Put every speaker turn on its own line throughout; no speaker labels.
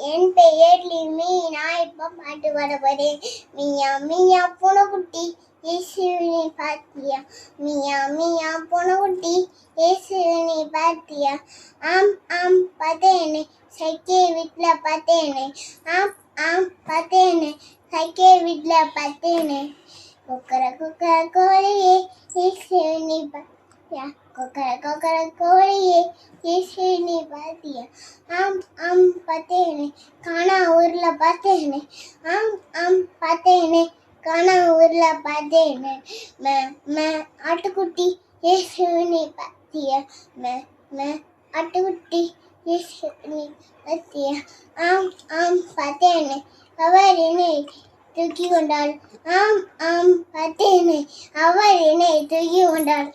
என் பெயர் லிமி. நான் இப்ப பாட்டு பாட போறேன். மியா மியா பூனைக்குட்டி இயேசுவினை பார்த்தியா? மியா மியா பூனைக்குட்டி இயேசுவினை பார்த்தியா? ஆம் ஆம் பார்த்தேனே, சைக்கிள் வீட்டுல பார்த்தேனே. ஆம் ஆம் பார்த்தேனே, சைக்கிள் வீட்டுல பார்த்தேனே. கொக்கர கொக்கர கோழியே இயேசுவினை பார்த்தியா? கொக்கர கொக்கர கோழியே இயேசுவினை பார்த்தியா? ஆம் ஆம் பார்த்தேனே, காணா ஊர்ல பார்த்தேனே. ஆம் ஆம் பார்த்தேனே, காணா ஊர்ல பார்த்தேனே. மே மே ஆட்டுக்குட்டி இயேசுவினை பார்த்தியா? மே மே ஆட்டுக்குட்டி இயேசுவினை பார்த்தியா? ஆம் ஆம் பார்த்தேனே, அவர் என்னை தூக்கி கொண்டாள். ஆம் ஆம் பார்த்தேனே, அவர் என்னை தூக்கி கொண்டாள்.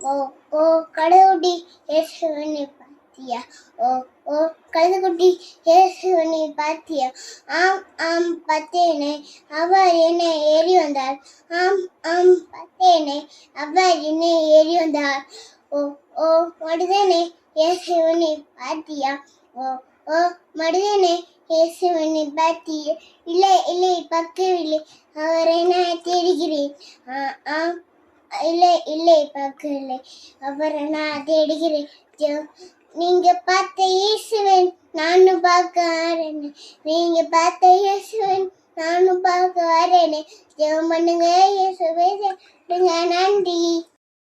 ஓ ஓ கழுகுட்டி இயேசுவினை பார்த்தியா? ஓ ஓ கழுகுட்டி இயேசுவினை பார்த்தியா? ஆம் ஆம் பார்த்தேனே, அவர் என்னை ஏறி வந்தார். ஆம் ஆம் பார்த்தேனே, அவர் என்னை ஏறி வந்தார். ஓ ஓ மனிதனே இயேசுவினை பார்த்தியா? ஓ ஓ மனிதனே இயேசுவினை பார்த்தியா? இல்லை இல்லை பார்க்கவில்லை, அவர் என்னை தேடுகிறேன். ஆம் இல்லை இல்லை பார்க்கவில்லை, அவரை நான் தேடுகிறேன். நீங்க பார்த்த இயேசுவன் நானும் பார்க்க வரேன். நீங்க பார்த்த இயேசுவன் நானும் பார்க்க வரேன். ஜெபம் பண்ணுங்க, இயேசுவே நன்றி.